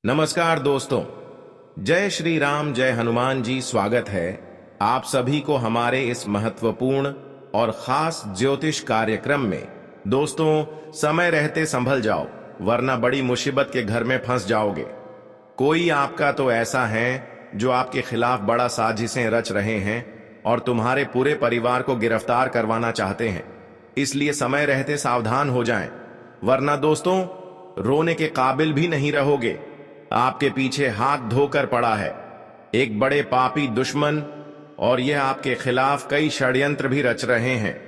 नमस्कार दोस्तों। जय श्री राम, जय हनुमान जी। स्वागत है आप सभी को हमारे इस महत्वपूर्ण और खास ज्योतिष कार्यक्रम में। दोस्तों, समय रहते संभल जाओ, वरना बड़ी मुसीबत के घर में फंस जाओगे। कोई आपका तो ऐसा है जो आपके खिलाफ बड़ा साजिशें रच रहे हैं और तुम्हारे पूरे परिवार को गिरफ्तार करवाना चाहते हैं। इसलिए समय रहते सावधान हो जाएं, वरना दोस्तों रोने के काबिल भी नहीं रहोगे। आपके पीछे हाथ धोकर पड़ा है एक बड़े पापी दुश्मन, और यह आपके खिलाफ कई षड्यंत्र भी रच रहे हैं।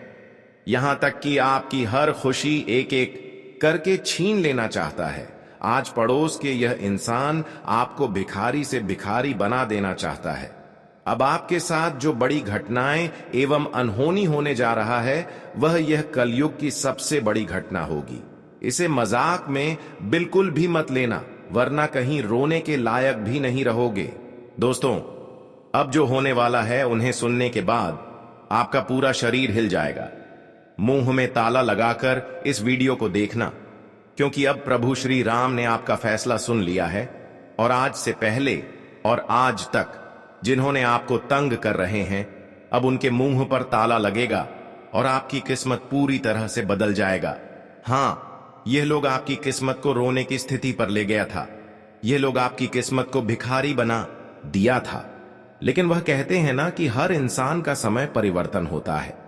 यहां तक कि आपकी हर खुशी एक एक करके छीन लेना चाहता है। आज पड़ोस के यह इंसान आपको भिखारी से भिखारी बना देना चाहता है। अब आपके साथ जो बड़ी घटनाएं एवं अनहोनी होने जा रहा है, वह यह कलयुग की सबसे बड़ी घटना होगी। इसे मजाक में बिल्कुल भी मत लेना, वरना कहीं रोने के लायक भी नहीं रहोगे। दोस्तों, अब जो होने वाला है उन्हें सुनने के बाद आपका पूरा शरीर हिल जाएगा। मुंह में ताला लगाकर इस वीडियो को देखना, क्योंकि अब प्रभु श्री राम ने आपका फैसला सुन लिया है। और आज से पहले और आज तक जिन्होंने आपको तंग कर रहे हैं, अब उनके मुंह पर ताला लगेगा और आपकी किस्मत पूरी तरह से बदल जाएगा। हाँ, यह लोग आपकी किस्मत को रोने की स्थिति पर ले गया था। यह लोग आपकी किस्मत को भिखारी बना दिया था। लेकिन वह कहते हैं ना कि हर इंसान का समय परिवर्तन होता है।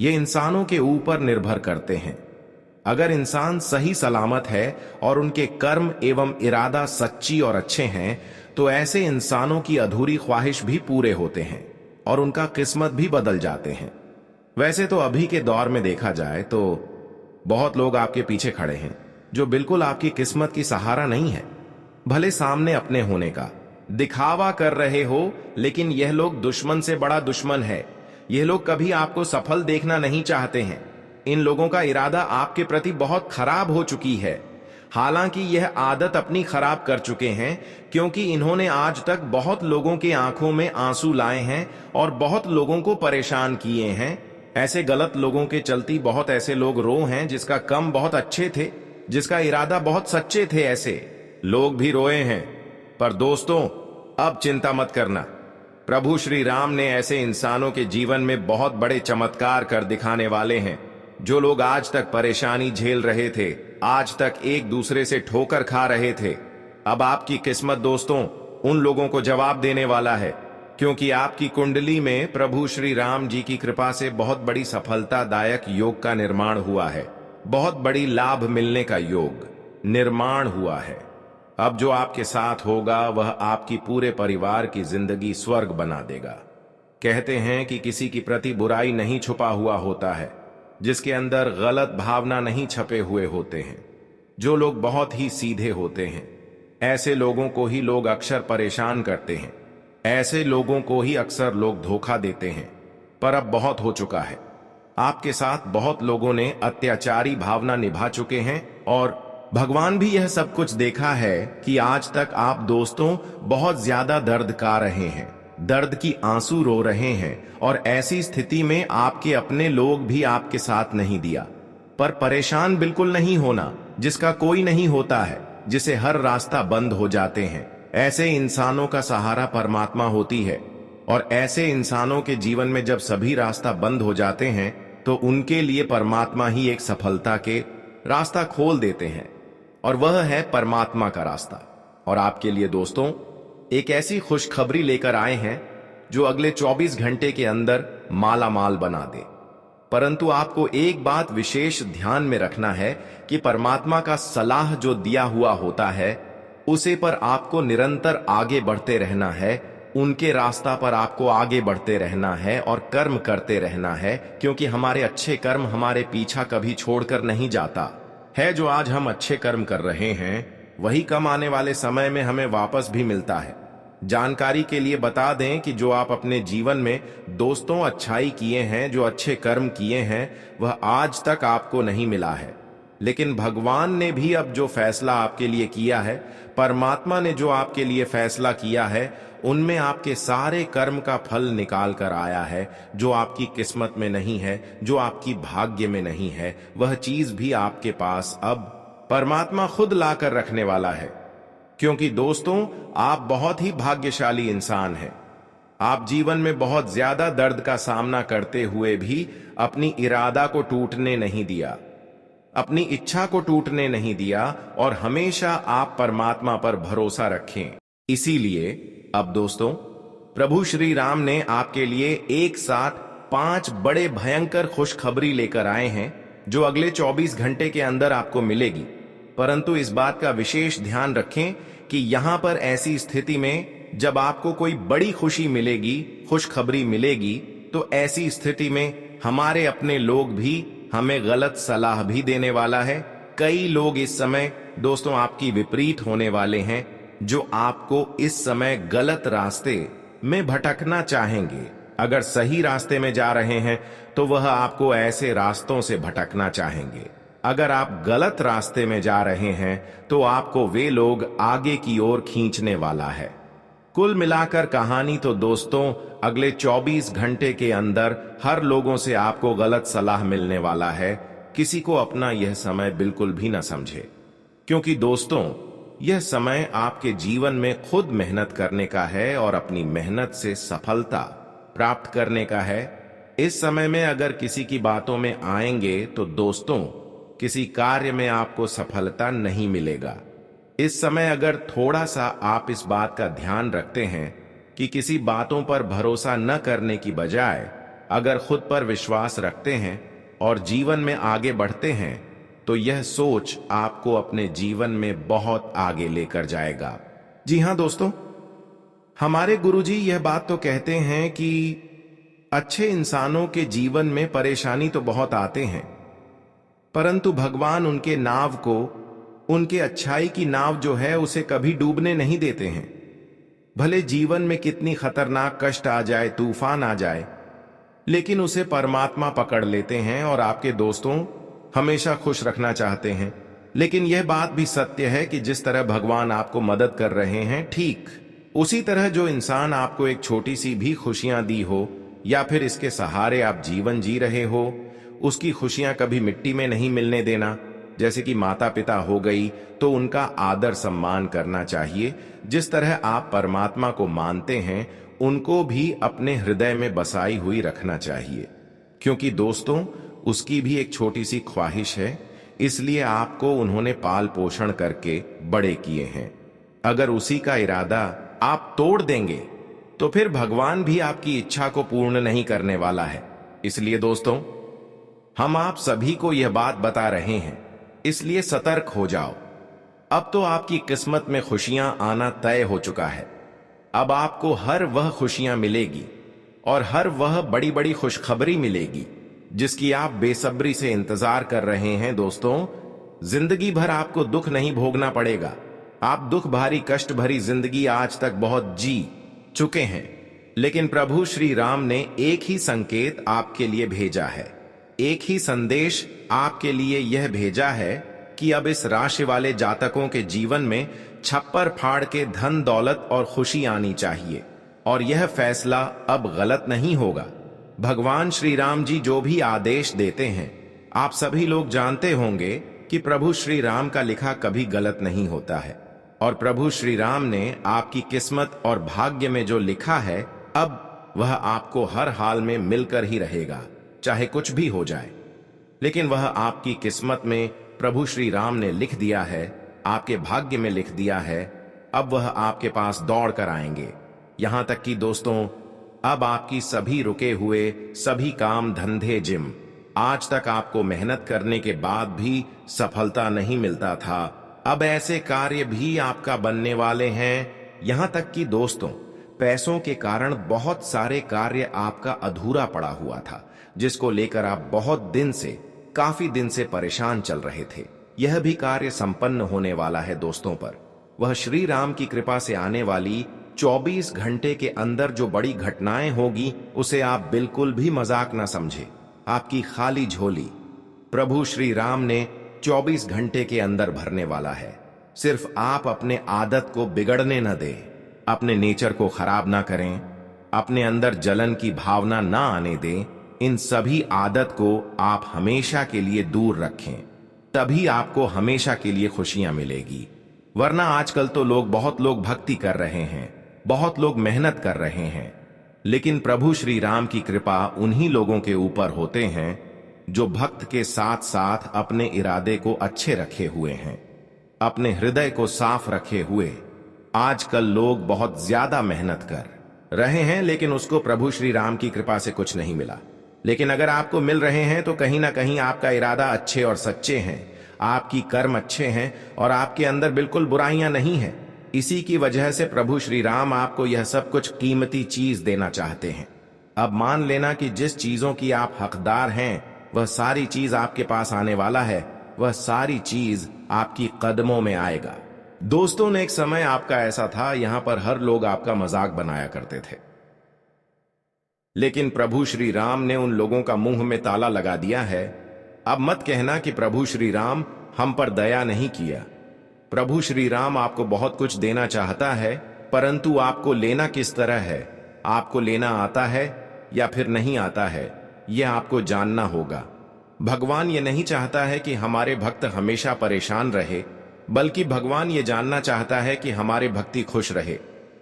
यह इंसानों के ऊपर निर्भर करते हैं। अगर इंसान सही सलामत है और उनके कर्म एवं इरादा सच्ची और अच्छे हैं, तो ऐसे इंसानों की अधूरी ख्वाहिश भी पूरे होते हैं और उनका किस्मत भी बदल जाते हैं। वैसे तो अभी के दौर में देखा जाए तो बहुत लोग आपके पीछे खड़े हैं जो बिल्कुल आपकी किस्मत की सहारा नहीं है। भले सामने अपने होने का दिखावा कर रहे हो, लेकिन यह लोग दुश्मन से बड़ा दुश्मन है। यह लोग कभी आपको सफल देखना नहीं चाहते हैं। इन लोगों का इरादा आपके प्रति बहुत खराब हो चुकी है। हालांकि यह आदत अपनी खराब कर चुके हैं, क्योंकि इन्होंने आज तक बहुत लोगों के आंखों में आंसू लाए हैं और बहुत लोगों को परेशान किए हैं। ऐसे गलत लोगों के चलती बहुत ऐसे लोग रो हैं जिसका कम बहुत अच्छे थे, जिसका इरादा बहुत सच्चे थे। ऐसे लोग भी रोए हैं। पर दोस्तों, अब चिंता मत करना। प्रभु श्री राम ने ऐसे इंसानों के जीवन में बहुत बड़े चमत्कार कर दिखाने वाले हैं। जो लोग आज तक परेशानी झेल रहे थे, आज तक एक दूसरे से ठोकर खा रहे थे, अब आपकी किस्मत दोस्तों उन लोगों को जवाब देने वाला है। क्योंकि आपकी कुंडली में प्रभु श्री राम जी की कृपा से बहुत बड़ी सफलतादायक योग का निर्माण हुआ है। बहुत बड़ी लाभ मिलने का योग निर्माण हुआ है। अब जो आपके साथ होगा वह आपकी पूरे परिवार की जिंदगी स्वर्ग बना देगा। कहते हैं कि किसी की प्रति बुराई नहीं छुपा हुआ होता है, जिसके अंदर गलत भावना नहीं छपे हुए होते हैं। जो लोग बहुत ही सीधे होते हैं, ऐसे लोगों को ही लोग अक्सर परेशान करते हैं। ऐसे लोगों को ही अक्सर लोग धोखा देते हैं। पर अब बहुत हो चुका है। आपके साथ बहुत लोगों ने अत्याचारी भावना निभा चुके हैं और भगवान भी यह सब कुछ देखा है कि आज तक आप दोस्तों बहुत ज्यादा दर्द का रहे हैं, दर्द की आंसू रो रहे हैं। और ऐसी स्थिति में आपके अपने लोग भी आपके साथ नहीं दिया। पर परेशान बिल्कुल नहीं होना, जिसका कोई नहीं होता है, जिसे हर रास्ता बंद हो जाते हैं। ऐसे इंसानों का सहारा परमात्मा होती है। और ऐसे इंसानों के जीवन में जब सभी रास्ता बंद हो जाते हैं, तो उनके लिए परमात्मा ही एक सफलता के रास्ता खोल देते हैं, और वह है परमात्मा का रास्ता। और आपके लिए दोस्तों एक ऐसी खुशखबरी लेकर आए हैं जो अगले 24 घंटे के अंदर माला माल बना दे। परंतु आपको एक बात विशेष ध्यान में रखना है कि परमात्मा का सलाह जो दिया हुआ होता है, उसे पर आपको निरंतर आगे बढ़ते रहना है। उनके रास्ता पर आपको आगे बढ़ते रहना है और कर्म करते रहना है, क्योंकि हमारे अच्छे कर्म हमारे पीछा कभी छोड़कर नहीं जाता है। जो आज हम अच्छे कर्म कर रहे हैं, वही कम आने वाले समय में हमें वापस भी मिलता है। जानकारी के लिए बता दें कि जो आप अपने जीवन में दोस्तों अच्छाई किए हैं, जो अच्छे कर्म किए हैं, वह आज तक आपको नहीं मिला है। लेकिन भगवान ने भी अब जो फैसला आपके लिए किया है, परमात्मा ने जो आपके लिए फैसला किया है, उनमें आपके सारे कर्म का फल निकाल कर आया है। जो आपकी किस्मत में नहीं है, जो आपकी भाग्य में नहीं है, वह चीज भी आपके पास अब परमात्मा खुद लाकर रखने वाला है। क्योंकि दोस्तों आप बहुत ही भाग्यशाली इंसान हैं। आप जीवन में बहुत ज्यादा दर्द का सामना करते हुए भी अपनी इरादा को टूटने नहीं दिया, अपनी इच्छा को टूटने नहीं दिया और हमेशा आप परमात्मा पर भरोसा रखें। इसीलिए अब दोस्तों प्रभु श्री राम ने आपके लिए एक साथ 5 बड़े भयंकर खुशखबरी लेकर आए हैं जो अगले 24 घंटे के अंदर आपको मिलेगी। परंतु इस बात का विशेष ध्यान रखें कि यहां पर ऐसी स्थिति में जब आपको कोई बड़ी खुशी मिलेगी, खुशखबरी मिलेगी, तो ऐसी स्थिति में हमारे अपने लोग भी हमें गलत सलाह भी देने वाला है। कई लोग इस समय दोस्तों आपकी विपरीत होने वाले हैं जो आपको इस समय गलत रास्ते में भटकना चाहेंगे। अगर सही रास्ते में जा रहे हैं तो वह आपको ऐसे रास्तों से भटकना चाहेंगे। अगर आप गलत रास्ते में जा रहे हैं तो आपको वे लोग आगे की ओर खींचने वाला है। कुल मिलाकर कहानी तो दोस्तों अगले 24 घंटे के अंदर हर लोगों से आपको गलत सलाह मिलने वाला है। किसी को अपना यह समय बिल्कुल भी न समझे, क्योंकि दोस्तों यह समय आपके जीवन में खुद मेहनत करने का है और अपनी मेहनत से सफलता प्राप्त करने का है। इस समय में अगर किसी की बातों में आएंगे तो दोस्तों किसी कार्य में आपको सफलता नहीं मिलेगा। इस समय अगर थोड़ा सा आप इस बात का ध्यान रखते हैं कि किसी बातों पर भरोसा न करने की बजाय अगर खुद पर विश्वास रखते हैं और जीवन में आगे बढ़ते हैं तो यह सोच आपको अपने जीवन में बहुत आगे लेकर जाएगा। जी हां दोस्तों, हमारे गुरुजी यह बात तो कहते हैं कि अच्छे इंसानों के जीवन में परेशानी तो बहुत आते हैं, परंतु भगवान उनके नाव को, उनके अच्छाई की नाव जो है उसे कभी डूबने नहीं देते हैं। भले जीवन में कितनी खतरनाक कष्ट आ जाए, तूफान आ जाए, लेकिन उसे परमात्मा पकड़ लेते हैं और आपके दोस्तों हमेशा खुश रखना चाहते हैं। लेकिन यह बात भी सत्य है कि जिस तरह भगवान आपको मदद कर रहे हैं, ठीक उसी तरह जो इंसान आपको एक छोटी सी भी खुशियां दी हो या फिर इसके सहारे आप जीवन जी रहे हो, उसकी खुशियां कभी मिट्टी में नहीं मिलने देना। जैसे कि माता पिता हो गई तो उनका आदर सम्मान करना चाहिए। जिस तरह आप परमात्मा को मानते हैं उनको भी अपने हृदय में बसाई हुई रखना चाहिए, क्योंकि दोस्तों उसकी भी एक छोटी सी ख्वाहिश है, इसलिए आपको उन्होंने पाल पोषण करके बड़े किए हैं। अगर उसी का इरादा आप तोड़ देंगे तो फिर भगवान भी आपकी इच्छा को पूर्ण नहीं करने वाला है। इसलिए दोस्तों हम आप सभी को यह बात बता रहे हैं, इसलिए सतर्क हो जाओ। अब तो आपकी किस्मत में खुशियां आना तय हो चुका है। अब आपको हर वह खुशियां मिलेगी और हर वह बड़ी बड़ी खुशखबरी मिलेगी जिसकी आप बेसब्री से इंतजार कर रहे हैं। दोस्तों जिंदगी भर आपको दुख नहीं भोगना पड़ेगा। आप दुख भारी कष्ट भरी जिंदगी आज तक बहुत जी चुके हैं, लेकिन प्रभु श्री राम ने एक ही संकेत आपके लिए भेजा है, एक ही संदेश आपके लिए यह भेजा है कि अब इस राशि वाले जातकों के जीवन में छप्पर फाड़ के धन दौलत और खुशी आनी चाहिए। और यह फैसला अब गलत नहीं होगा। भगवान श्री राम जी जो भी आदेश देते हैं, आप सभी लोग जानते होंगे कि प्रभु श्री राम का लिखा कभी गलत नहीं होता है। और प्रभु श्री राम ने आपकी किस्मत और भाग्य में जो लिखा है, अब वह आपको हर हाल में मिलकर ही रहेगा, चाहे कुछ भी हो जाए। लेकिन वह आपकी किस्मत में प्रभु श्री राम ने लिख दिया है, आपके भाग्य में लिख दिया है। अब वह आपके पास दौड़ कर आएंगे। यहां तक कि दोस्तों अब आपकी सभी रुके हुए सभी काम धंधे, जिम, आज तक आपको मेहनत करने के बाद भी सफलता नहीं मिलता था, अब ऐसे कार्य भी आपका बनने वाले हैं। यहां तक कि दोस्तों पैसों के कारण बहुत सारे कार्य आपका अधूरा पड़ा हुआ था, जिसको लेकर आप बहुत दिन से, काफी दिन से परेशान चल रहे थे। यह भी कार्य संपन्न होने वाला है दोस्तों पर। वह श्री राम की कृपा से आने वाली 24 घंटे के अंदर जो बड़ी घटनाएं होगी उसे आप बिल्कुल भी मजाक न समझे। आपकी खाली झोली प्रभु श्री राम ने 24 घंटे के अंदर भरने वाला है। सिर्फ आप अपने आदत को बिगड़ने न दें, अपने नेचर को खराब ना करें, अपने अंदर जलन की भावना ना आने दें। इन सभी आदत को आप हमेशा के लिए दूर रखें, तभी आपको हमेशा के लिए खुशियां मिलेगी। वरना आजकल तो बहुत लोग भक्ति कर रहे हैं, बहुत लोग मेहनत कर रहे हैं, लेकिन प्रभु श्री राम की कृपा उन्हीं लोगों के ऊपर होते हैं जो भक्त के साथ साथ अपने इरादे को अच्छे रखे हुए हैं, अपने हृदय को साफ रखे हुए। आजकल लोग बहुत ज्यादा मेहनत कर रहे हैं, लेकिन उसको प्रभु श्री राम की कृपा से कुछ नहीं मिला। लेकिन अगर आपको मिल रहे हैं तो कहीं ना कहीं आपका इरादा अच्छे और सच्चे हैं, आपकी कर्म अच्छे हैं और आपके अंदर बिल्कुल बुराइयां नहीं हैं। इसी की वजह से प्रभु श्री राम आपको यह सब कुछ कीमती चीज देना चाहते हैं। अब मान लेना कि जिस चीजों की आप हकदार हैं वह सारी चीज आपके पास आने वाला है, वह सारी चीज आपकी कदमों में आएगा। दोस्तों ने एक समय आपका ऐसा था, यहां पर हर लोग आपका मजाक बनाया करते थे, लेकिन प्रभु श्री राम ने उन लोगों का मुंह में ताला लगा दिया है। अब मत कहना कि प्रभु श्री राम हम पर दया नहीं किया। प्रभु श्री राम आपको बहुत कुछ देना चाहता है, परंतु आपको लेना किस तरह है, आपको लेना आता है या फिर नहीं आता है, यह आपको जानना होगा। भगवान ये नहीं चाहता है कि हमारे भक्त हमेशा परेशान रहे, बल्कि भगवान ये जानना चाहता है कि हमारे भक्ति खुश रहे।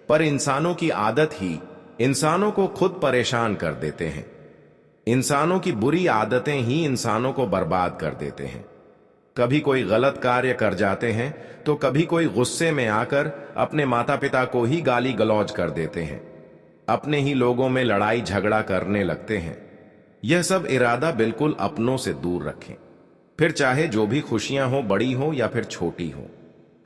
पर इंसानों की आदत ही इंसानों को खुद परेशान कर देते हैं। इंसानों की बुरी आदतें ही इंसानों को बर्बाद कर देते हैं। कभी कोई गलत कार्य कर जाते हैं तो कभी कोई गुस्से में आकर अपने माता पिता को ही गाली गलौज कर देते हैं, अपने ही लोगों में लड़ाई झगड़ा करने लगते हैं। यह सब इरादा बिल्कुल अपनों से दूर रखें। फिर चाहे जो भी खुशियां हो, बड़ी हो या फिर छोटी हो,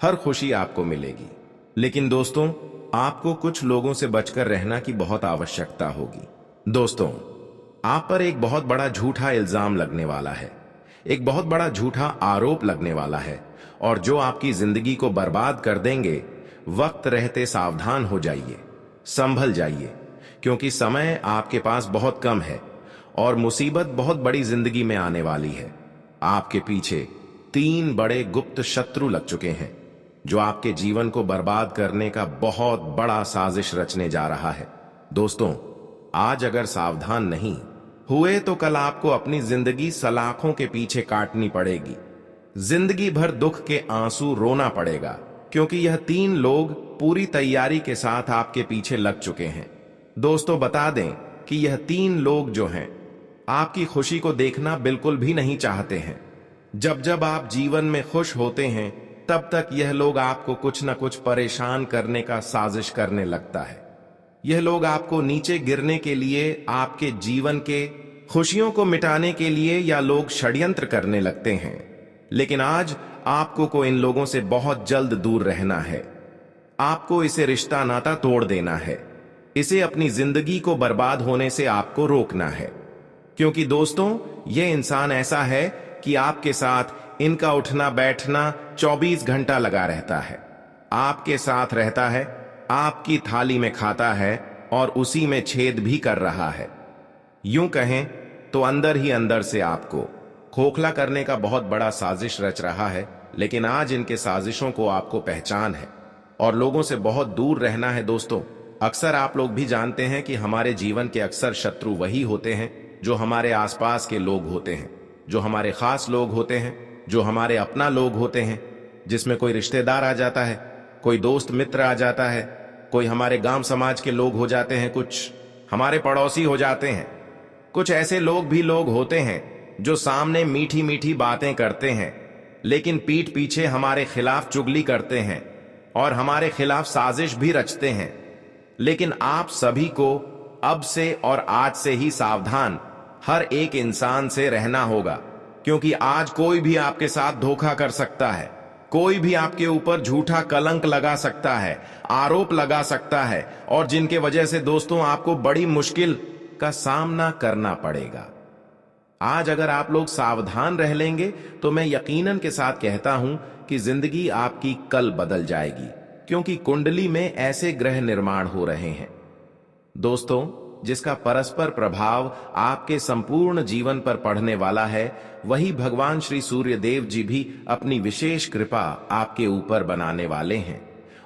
हर खुशी आपको मिलेगी। लेकिन दोस्तों, आपको कुछ लोगों से बचकर रहना की बहुत आवश्यकता होगी। दोस्तों, आप पर एक बहुत बड़ा झूठा इल्जाम लगने वाला है, एक बहुत बड़ा झूठा आरोप लगने वाला है, और जो आपकी जिंदगी को बर्बाद कर देंगे। वक्त रहते सावधान हो जाइए, संभल जाइए, क्योंकि समय आपके पास बहुत कम है और मुसीबत बहुत बड़ी जिंदगी में आने वाली है। आपके पीछे 3 बड़े गुप्त शत्रु लग चुके हैं, जो आपके जीवन को बर्बाद करने का बहुत बड़ा साजिश रचने जा रहा है। दोस्तों, आज अगर सावधान नहीं हुए तो कल आपको अपनी जिंदगी सलाखों के पीछे काटनी पड़ेगी। जिंदगी भर दुख के आंसू रोना पड़ेगा, क्योंकि यह 3 लोग पूरी तैयारी के साथ आपके पीछे लग चुके हैं। दोस्तों, बता दें कि यह 3 लोग जो हैं, आपकी खुशी को देखना बिल्कुल भी नहीं चाहते हैं। जब जब आप जीवन में खुश होते हैं, तब तक यह लोग आपको कुछ न कुछ परेशान करने का साजिश करने लगता है। यह लोग आपको नीचे गिरने के लिए, आपके जीवन के खुशियों को मिटाने के लिए या लोग षड्यंत्र करने लगते हैं। लेकिन आज आपको इन लोगों से बहुत जल्द दूर रहना है। आपको इसे रिश्ता नाता तोड़ देना है। इसे अपनी जिंदगी को बर्बाद होने से आपको रोकना है, क्योंकि दोस्तों, यह इंसान ऐसा है कि आपके साथ इनका उठना बैठना 24 घंटा लगा रहता है। आपके साथ रहता है, आपकी थाली में खाता है और उसी में छेद भी कर रहा है। यूं कहें तो अंदर ही अंदर से आपको खोखला करने का बहुत बड़ा साजिश रच रहा है। लेकिन आज इनके साजिशों को आपको पहचान है और लोगों से बहुत दूर रहना है। दोस्तों, अक्सर आप लोग भी जानते हैं कि हमारे जीवन के अक्सर शत्रु वही होते हैं जो हमारे आसपास के लोग होते हैं, जो हमारे खास लोग होते हैं, जो हमारे अपना लोग होते हैं, जिसमें कोई रिश्तेदार आ जाता है, कोई दोस्त मित्र आ जाता है, कोई हमारे गांव समाज के लोग हो जाते हैं, कुछ हमारे पड़ोसी हो जाते हैं। कुछ ऐसे लोग भी लोग होते हैं जो सामने मीठी मीठी बातें करते हैं, लेकिन पीठ पीछे हमारे खिलाफ चुगली करते हैं और हमारे खिलाफ साजिश भी रचते हैं। लेकिन आप सभी को अब से और आज से ही सावधान हर एक इंसान से रहना होगा, क्योंकि आज कोई भी आपके साथ धोखा कर सकता है, कोई भी आपके ऊपर झूठा कलंक लगा सकता है, आरोप लगा सकता है, और जिनके वजह से दोस्तों आपको बड़ी मुश्किल का सामना करना पड़ेगा। आज अगर आप लोग सावधान रह लेंगे तो मैं यकीनन के साथ कहता हूं कि जिंदगी आपकी कल बदल जाएगी, क्योंकि कुंडली में ऐसे ग्रह निर्माण हो रहे हैं दोस्तों, जिसका परस्पर प्रभाव आपके संपूर्ण जीवन पर पड़ने वाला है। वही भगवान श्री सूर्य देव जी भी अपनी विशेष कृपा आपके ऊपर बनाने वाले हैं,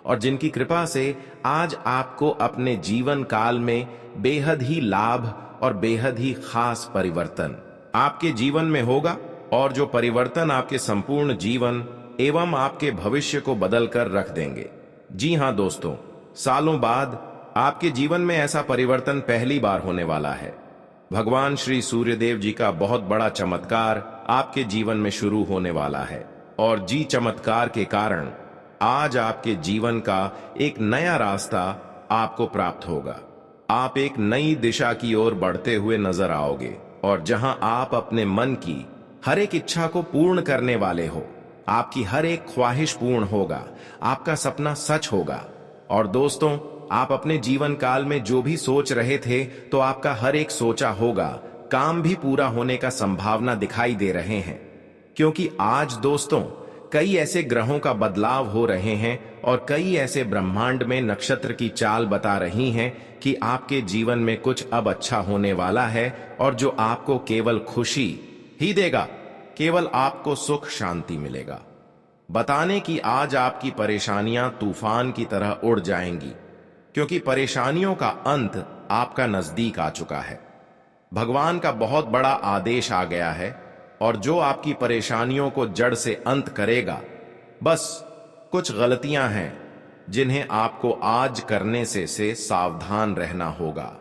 और जिनकी कृपा से आज आपको अपने जीवन काल में बेहद ही लाभ और बेहद ही खास परिवर्तन आपके जीवन में होगा। और जो परिवर्तन आपके संपूर्ण जीवन एवं आपके भविष्य को बदलकर रख देंगे। जी हां दोस्तों, सालों बाद आपके जीवन में ऐसा परिवर्तन पहली बार होने वाला है। भगवान श्री सूर्यदेव जी का बहुत बड़ा चमत्कार आपके जीवन में शुरू होने वाला है और जी चमत्कार के कारण आज आपके जीवन का एक नया रास्ता आपको प्राप्त होगा। आप एक नई दिशा की ओर बढ़ते हुए नजर आओगे और जहां आप अपने मन की हर एक इच्छा को पूर्ण करने वाले हो, आपकी हर एक ख्वाहिश पूर्ण होगा, आपका सपना सच होगा। और दोस्तों, आप अपने जीवन काल में जो भी सोच रहे थे तो आपका हर एक सोचा होगा काम भी पूरा होने का संभावना दिखाई दे रहे हैं, क्योंकि आज दोस्तों कई ऐसे ग्रहों का बदलाव हो रहे हैं और कई ऐसे ब्रह्मांड में नक्षत्र की चाल बता रही हैं कि आपके जीवन में कुछ अब अच्छा होने वाला है और जो आपको केवल खुशी ही देगा, केवल आपको सुख शांति मिलेगा। बताने कि आज आपकी परेशानियां तूफान की तरह उड़ जाएंगी, क्योंकि परेशानियों का अंत आपका नजदीक आ चुका है। भगवान का बहुत बड़ा आदेश आ गया है और जो आपकी परेशानियों को जड़ से अंत करेगा, बस कुछ गलतियां हैं जिन्हें आपको आज करने से सावधान रहना होगा।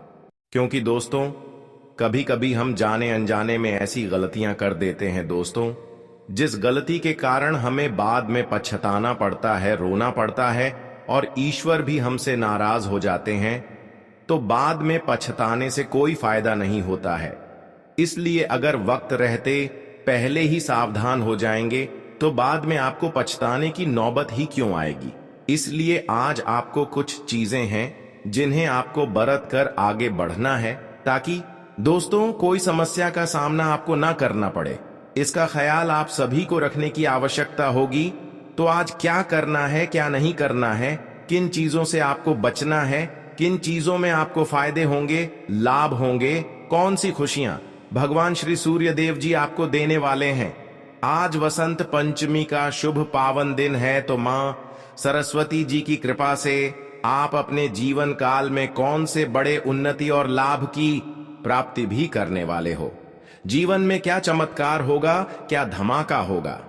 क्योंकि दोस्तों, कभी कभी हम जाने अनजाने में ऐसी गलतियां कर देते हैं दोस्तों, जिस गलती के कारण हमें बाद में पछताना पड़ता है, रोना पड़ता है और ईश्वर भी हमसे नाराज हो जाते हैं। तो बाद में पछताने से कोई फायदा नहीं होता है। इसलिए अगर वक्त रहते पहले ही सावधान हो जाएंगे तो बाद में आपको पछताने की नौबत ही क्यों आएगी। इसलिए आज आपको कुछ चीजें हैं जिन्हें आपको बरत कर आगे बढ़ना है, ताकि दोस्तों कोई समस्या का सामना आपको ना करना पड़े। इसका ख्याल आप सभी को रखने की आवश्यकता होगी। तो आज क्या करना है, क्या नहीं करना है, किन चीजों से आपको बचना है, किन चीजों में आपको फायदे होंगे, लाभ होंगे, कौन सी खुशियां भगवान श्री सूर्य देव जी आपको देने वाले हैं। आज वसंत पंचमी का शुभ पावन दिन है, तो मां सरस्वती जी की कृपा से आप अपने जीवन काल में कौन से बड़े उन्नति और लाभ की प्राप्ति भी करने वाले हो। जीवन में क्या चमत्कार होगा, क्या धमाका होगा।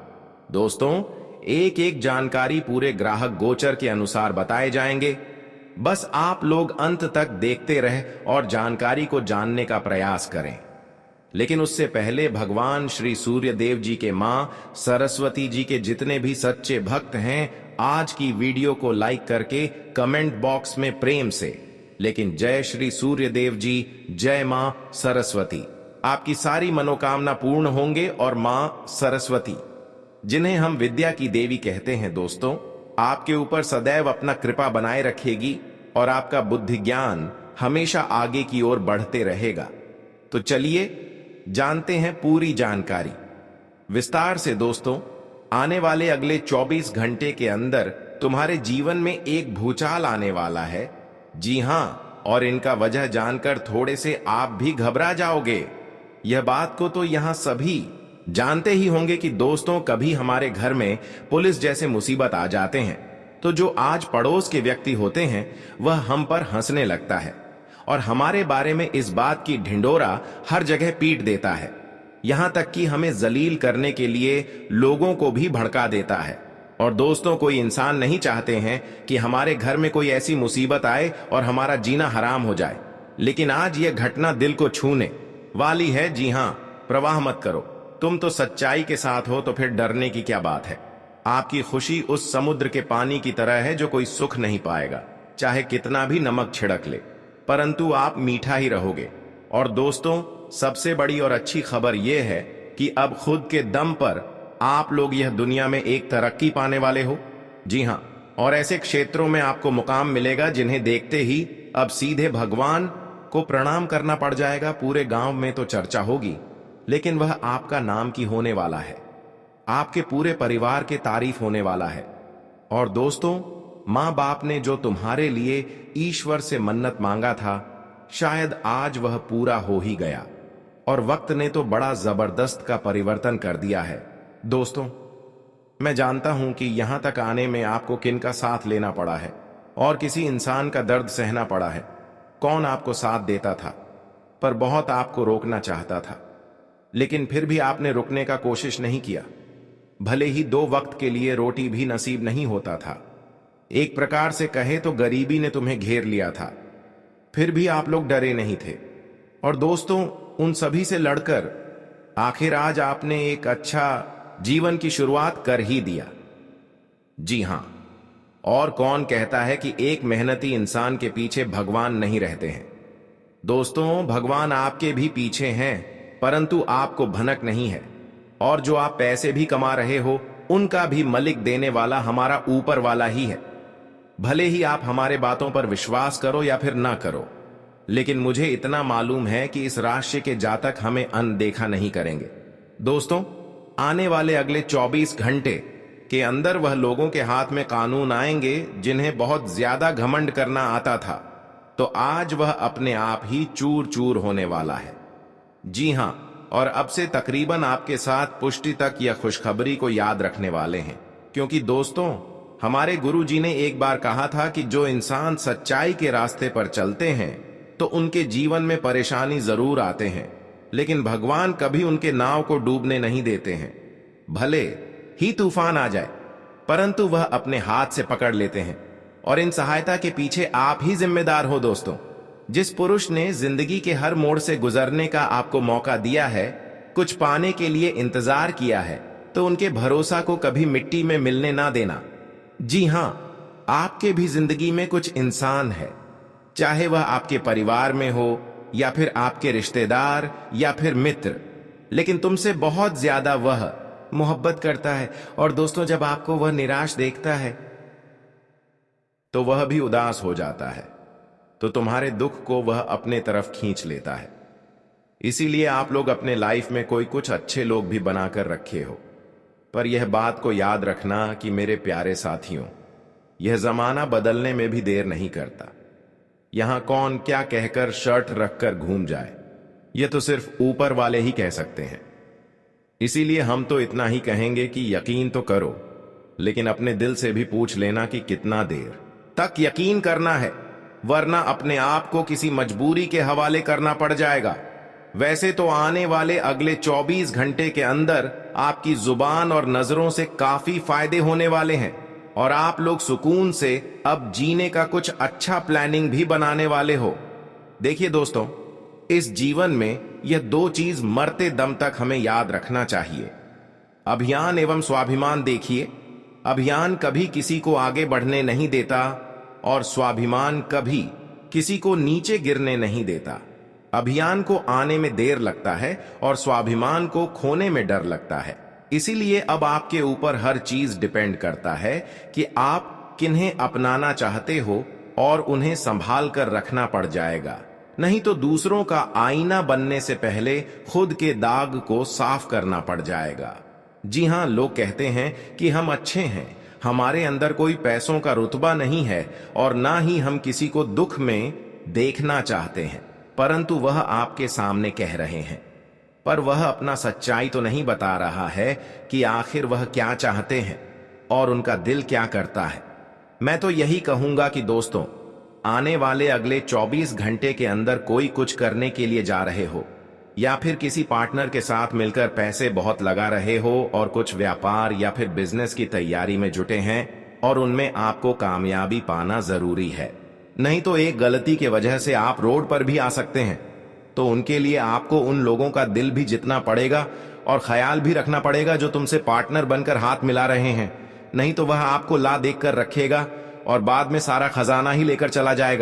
दोस्तों, एक एक जानकारी पूरे ग्राहक गोचर के अनुसार बताए जाएंगे। बस आप लोग अंत तक देखते रहे और जानकारी को जानने का प्रयास करें। लेकिन उससे पहले भगवान श्री सूर्य देव जी के मां सरस्वती जी के जितने भी सच्चे भक्त हैं, आज की वीडियो को लाइक करके कमेंट बॉक्स में प्रेम से लेकिन जय श्री सूर्य देव जी, जय मां सरस्वती, आपकी सारी मनोकामना पूर्ण होंगे। और मां सरस्वती, जिन्हें हम विद्या की देवी कहते हैं दोस्तों, आपके ऊपर सदैव अपना कृपा बनाए रखेगी और आपका बुद्धि ज्ञान हमेशा आगे की ओर बढ़ते रहेगा। तो चलिए जानते हैं पूरी जानकारी विस्तार से दोस्तों। आने वाले अगले 24 घंटे के अंदर तुम्हारे जीवन में एक भूचाल आने वाला है। जी हां, और इनका वजह जानकर थोड़े से आप भी घबरा जाओगे। यह बात को तो यहां सभी जानते ही होंगे कि दोस्तों, कभी हमारे घर में पुलिस जैसे मुसीबत आ जाते हैं तो जो आज पड़ोस के व्यक्ति होते हैं वह हम पर हंसने लगता है और हमारे बारे में इस बात की ढिंडोरा हर जगह पीट देता है। यहां तक कि हमें जलील करने के लिए लोगों को भी भड़का देता है। और दोस्तों, कोई इंसान नहीं चाहते हैं कि हमारे घर में कोई ऐसी मुसीबत आए और हमारा जीना हराम हो जाए। लेकिन आज यह घटना दिल को छूने वाली है। जी हां, प्रवाह मत करो, तुम तो सच्चाई के साथ हो, तो फिर डरने की क्या बात है। आपकी खुशी उस समुद्र के पानी की तरह है जो कोई सुख नहीं पाएगा, चाहे कितना भी नमक छिड़क ले, परंतु आप मीठा ही रहोगे। और दोस्तों, सबसे बड़ी और अच्छी खबर यह है कि अब खुद के दम पर आप लोग यह दुनिया में एक तरक्की पाने वाले हो। जी हां, और ऐसे क्षेत्रों में आपको मुकाम मिलेगा जिन्हें देखते ही अब सीधे भगवान को प्रणाम करना पड़ जाएगा। पूरे गांव में तो चर्चा होगी, लेकिन वह आपका नाम की होने वाला है। आपके पूरे परिवार के तारीफ होने वाला है। और दोस्तों, मां बाप ने जो तुम्हारे लिए ईश्वर से मन्नत मांगा था, शायद आज वह पूरा हो ही गया। और वक्त ने तो बड़ा जबरदस्त का परिवर्तन कर दिया है। दोस्तों, मैं जानता हूं कि यहां तक आने में आपको किन का साथ लेना पड़ा है और किसी इंसान का दर्द सहना पड़ा है। कौन आपको साथ देता था, पर बहुत आपको रोकना चाहता था, लेकिन फिर भी आपने रुकने का कोशिश नहीं किया। भले ही 2 वक्त के लिए रोटी भी नसीब नहीं होता था। एक प्रकार से कहे तो गरीबी ने तुम्हें घेर लिया था, फिर भी आप लोग डरे नहीं थे। और दोस्तों, उन सभी से लड़कर आखिर आज आपने एक अच्छा जीवन की शुरुआत कर ही दिया। जी हां, और कौन कहता है कि एक मेहनती इंसान के पीछे भगवान नहीं रहते हैं। दोस्तों, भगवान आपके भी पीछे हैं, परंतु आपको भनक नहीं है। और जो आप पैसे भी कमा रहे हो, उनका भी मलिक देने वाला हमारा ऊपर वाला ही है। भले ही आप हमारे बातों पर विश्वास करो या फिर ना करो, लेकिन मुझे इतना मालूम है कि इस राशि के जातक हमें अनदेखा नहीं करेंगे। दोस्तों, आने वाले अगले 24 घंटे के अंदर वह लोगों के हाथ में कानून आएंगे जिन्हें बहुत ज्यादा घमंड करना आता था, तो आज वह अपने आप ही चूर चूर होने वाला है। जी हां, और अब से तकरीबन आपके साथ पुष्टि तक या खुशखबरी को याद रखने वाले हैं, क्योंकि दोस्तों, हमारे गुरुजी ने एक बार कहा था कि जो इंसान सच्चाई के रास्ते पर चलते हैं तो उनके जीवन में परेशानी जरूर आते हैं, लेकिन भगवान कभी उनके नाव को डूबने नहीं देते हैं। भले ही तूफान आ जाए, परंतु वह अपने हाथ से पकड़ लेते हैं, और इन सहायता के पीछे आप ही जिम्मेदार हो। दोस्तों, जिस पुरुष ने जिंदगी के हर मोड़ से गुजरने का आपको मौका दिया है, कुछ पाने के लिए इंतजार किया है, तो उनके भरोसा को कभी मिट्टी में मिलने ना देना। जी हां, आपके भी जिंदगी में कुछ इंसान है, चाहे वह आपके परिवार में हो या फिर आपके रिश्तेदार या फिर मित्र, लेकिन तुमसे बहुत ज्यादा वह मोहब्बत करता है। और दोस्तों, जब आपको वह निराश देखता है तो वह भी उदास हो जाता है, तो तुम्हारे दुख को वह अपने तरफ खींच लेता है। इसीलिए आप लोग अपने लाइफ में कोई कुछ अच्छे लोग भी बनाकर रखे हो। पर यह बात को याद रखना कि मेरे प्यारे साथियों, यह जमाना बदलने में भी देर नहीं करता। यहां कौन क्या कहकर शर्ट रखकर घूम जाए, यह तो सिर्फ ऊपर वाले ही कह सकते हैं। इसीलिए हम तो इतना ही कहेंगे कि यकीन तो करो, लेकिन अपने दिल से भी पूछ लेना कि कितना देर तक यकीन करना है, वरना अपने आप को किसी मजबूरी के हवाले करना पड़ जाएगा। वैसे तो आने वाले अगले 24 घंटे के अंदर आपकी जुबान और नजरों से काफी फायदे होने वाले हैं, और आप लोग सुकून से अब जीने का कुछ अच्छा प्लानिंग भी बनाने वाले हो। देखिए दोस्तों, इस जीवन में यह 2 चीज मरते दम तक हमें याद रखना चाहिए, अभियान एवं स्वाभिमान। देखिए, अभियान कभी किसी को आगे बढ़ने नहीं देता, और स्वाभिमान कभी किसी को नीचे गिरने नहीं देता। अभियान को आने में देर लगता है और स्वाभिमान को खोने में डर लगता है। इसीलिए अब आपके ऊपर हर चीज डिपेंड करता है कि आप किन्हें अपनाना चाहते हो, और उन्हें संभाल कर रखना पड़ जाएगा। नहीं तो दूसरों का आईना बनने से पहले खुद के दाग को साफ करना पड़ जाएगा। जी हां, लोग कहते हैं कि हम अच्छे हैं, हमारे अंदर कोई पैसों का रुतबा नहीं है, और ना ही हम किसी को दुख में देखना चाहते हैं, परंतु वह आपके सामने कह रहे हैं, पर वह अपना सच्चाई तो नहीं बता रहा है कि आखिर वह क्या चाहते हैं और उनका दिल क्या करता है। मैं तो यही कहूंगा कि दोस्तों, आने वाले अगले 24 घंटे के अंदर कोई कुछ करने के लिए जा रहे हो, या फिर किसी पार्टनर के साथ मिलकर पैसे बहुत लगा रहे हो, और कुछ व्यापार या फिर बिजनेस की तैयारी में जुटे हैं, और उनमें आपको कामयाबी पाना जरूरी है। नहीं तो एक गलती के वजह से आप रोड पर भी आ सकते हैं, तो उनके लिए आपको उन लोगों का दिल भी जितना पड़ेगा और ख्याल भी रखना पड़ेगा जो तुमसे पार्टनर बनकर हाथ मिला रहे हैं। नहीं तो वह आपको ला देख कर रखेगा और बाद में सारा खजाना ही लेकर चला जाएगा।